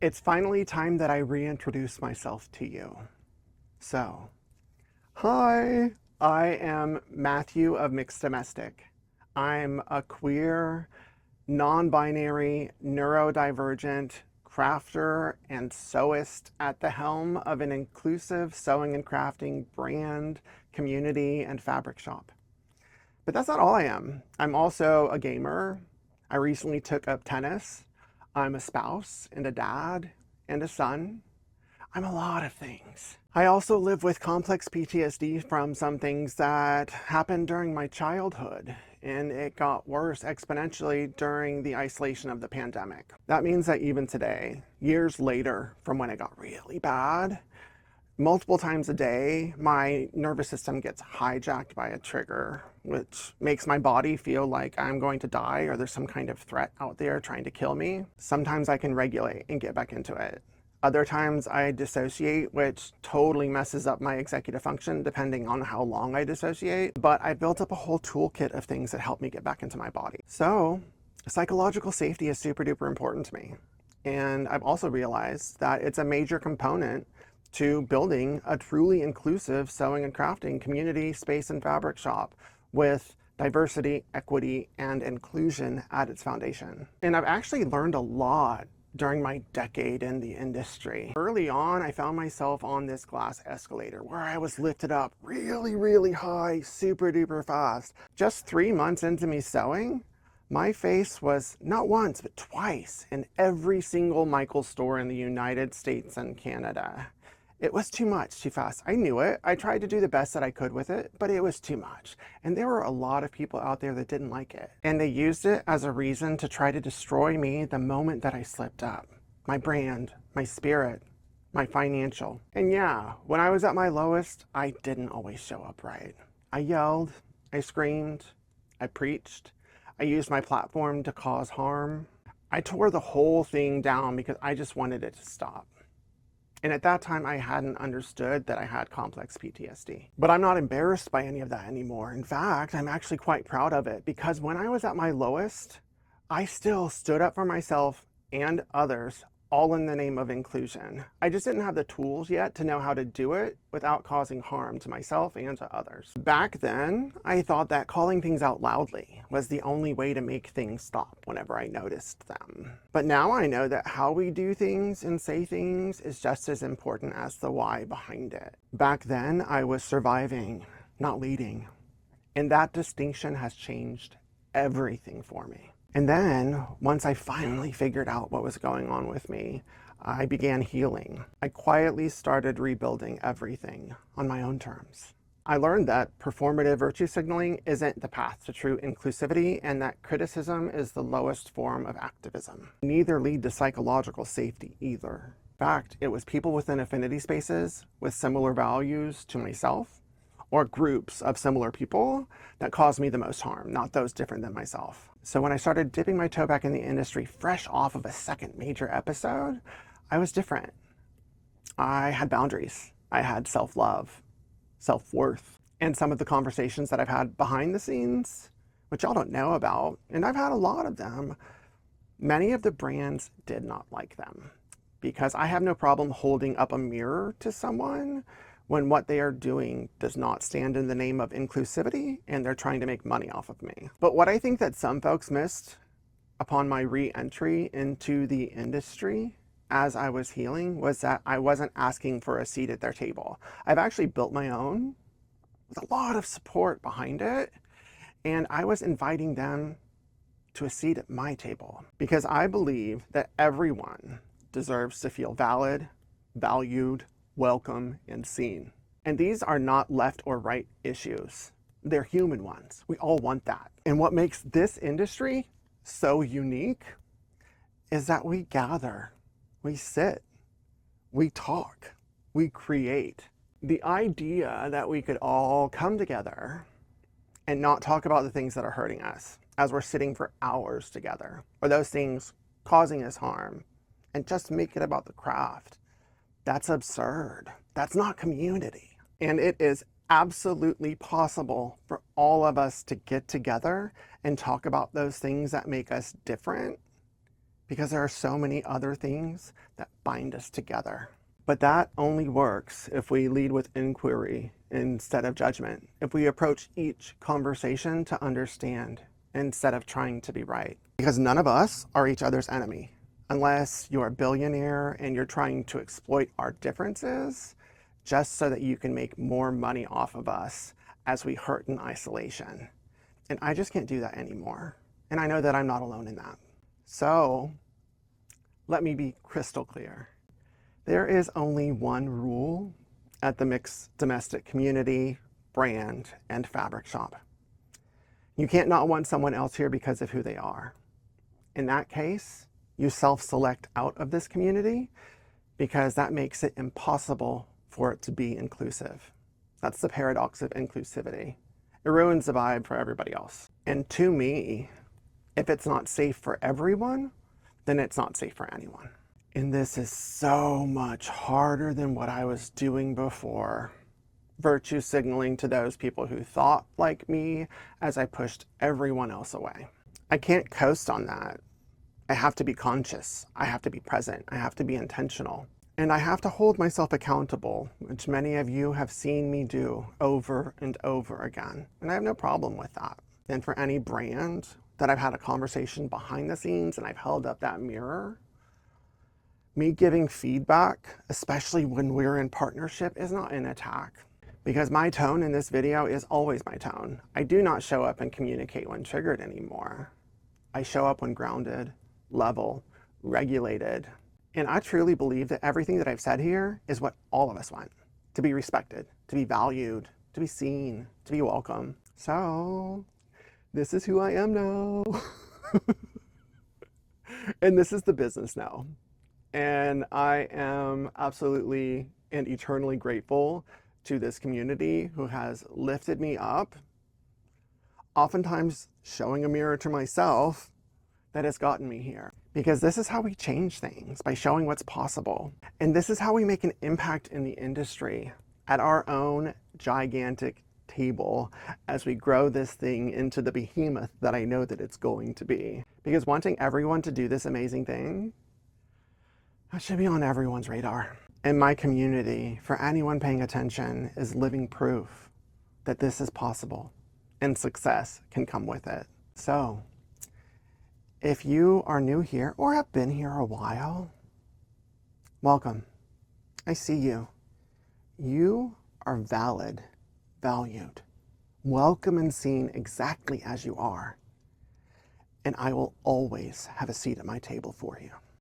It's finally time that I reintroduce myself to you. So, hi, I am Matthew of Mixed Domestic. I'm a queer, non-binary, neurodivergent crafter and sewist at the helm of an inclusive sewing and crafting brand, community, and fabric shop. But that's not all I am. I'm also a gamer. I recently took up tennis. I'm a spouse and a dad and a son. I'm a lot of things. I also live with complex PTSD from some things that happened during my childhood, and it got worse exponentially during the isolation of the pandemic. That means that even today, years later from when it got really bad, multiple times a day, my nervous system gets hijacked by a trigger, which makes my body feel like I'm going to die or there's some kind of threat out there trying to kill me. Sometimes I can regulate and get back into it. Other times I dissociate, which totally messes up my executive function depending on how long I dissociate. But I built up a whole toolkit of things that help me get back into my body. So psychological safety is super duper important to me. And I've also realized that it's a major component to building a truly inclusive sewing and crafting community, space, and fabric shop with diversity, equity, and inclusion at its foundation. And I've actually learned a lot during my decade in the industry. Early on, I found myself on this glass escalator where I was lifted up really, really high, super duper fast. Just 3 months into me sewing, my face was not once, but twice in every single Michaels store in the United States and Canada. It was too much, too fast. I knew it. I tried to do the best that I could with it, but it was too much. And there were a lot of people out there that didn't like it. And they used it as a reason to try to destroy me the moment that I slipped up. My brand, my spirit, my financial. And yeah, when I was at my lowest, I didn't always show up right. I yelled, I screamed, I preached, I used my platform to cause harm. I tore the whole thing down because I just wanted it to stop. And at that time, I hadn't understood that I had complex PTSD. But I'm not embarrassed by any of that anymore. In fact, I'm actually quite proud of it because when I was at my lowest, I still stood up for myself and others, all in the name of inclusion. I just didn't have the tools yet to know how to do it without causing harm to myself and to others. Back then, I thought that calling things out loudly was the only way to make things stop whenever I noticed them. But now I know that how we do things and say things is just as important as the why behind it. Back then, I was surviving, not leading. And that distinction has changed everything for me. And then, once I finally figured out what was going on with me, I began healing. I quietly started rebuilding everything on my own terms. I learned that performative virtue signaling isn't the path to true inclusivity and that criticism is the lowest form of activism. Neither lead to psychological safety either. In fact, it was people within affinity spaces with similar values to myself or groups of similar people that caused me the most harm, not those different than myself. So when I started dipping my toe back in the industry fresh off of a second major episode, I was different. I had boundaries. I had self-love, self-worth, and some of the conversations that I've had behind the scenes, which y'all don't know about, and I've had a lot of them, many of the brands did not like them because I have no problem holding up a mirror to someone when what they are doing does not stand in the name of inclusivity and they're trying to make money off of me. But what I think that some folks missed upon my re-entry into the industry as I was healing was that I wasn't asking for a seat at their table. I've actually built my own with a lot of support behind it, and I was inviting them to a seat at my table because I believe that everyone deserves to feel valid, valued, welcome, and seen. And these are not left or right issues. They're human ones. We all want that. And what makes this industry so unique is that we gather, we sit, we talk, we create. The idea that we could all come together and not talk about the things that are hurting us as we're sitting for hours together, or those things causing us harm, and just make it about the craft. That's absurd. That's not community. And it is absolutely possible for all of us to get together and talk about those things that make us different because there are so many other things that bind us together. But that only works if we lead with inquiry instead of judgment, if we approach each conversation to understand instead of trying to be right. Because none of us are each other's enemy. Unless you're a billionaire and you're trying to exploit our differences just so that you can make more money off of us as we hurt in isolation. And I just can't do that anymore. And I know that I'm not alone in that. So let me be crystal clear. There is only one rule at the mixed domestic community, brand, and fabric shop. You can't not want someone else here because of who they are. In that case, you self-select out of this community because that makes it impossible for it to be inclusive. That's the paradox of inclusivity. It ruins the vibe for everybody else. And to me, if it's not safe for everyone, then it's not safe for anyone. And this is so much harder than what I was doing before. Virtue signaling to those people who thought like me as I pushed everyone else away. I can't coast on that. I have to be conscious. I have to be present. I have to be intentional. And I have to hold myself accountable, which many of you have seen me do over and over again. And I have no problem with that. And for any brand that I've had a conversation behind the scenes and I've held up that mirror, me giving feedback, especially when we're in partnership, is not an attack. Because my tone in this video is always my tone. I do not show up and communicate when triggered anymore. I show up when grounded, level, regulated. And I truly believe that everything that I've said here is what all of us want. To be respected, to be valued, to be seen, to be welcome. So this is who I am now. And this is the business now. And I am absolutely and eternally grateful to this community who has lifted me up, oftentimes showing a mirror to myself that has gotten me here. Because this is how we change things, by showing what's possible. And this is how we make an impact in the industry at our own gigantic table as we grow this thing into the behemoth that I know that it's going to be. Because wanting everyone to do this amazing thing, that should be on everyone's radar. And my community, for anyone paying attention, is living proof that this is possible and success can come with it. So if you are new here or have been here a while, welcome. I see you. You are valid, valued, welcome and seen exactly as you are. And I will always have a seat at my table for you.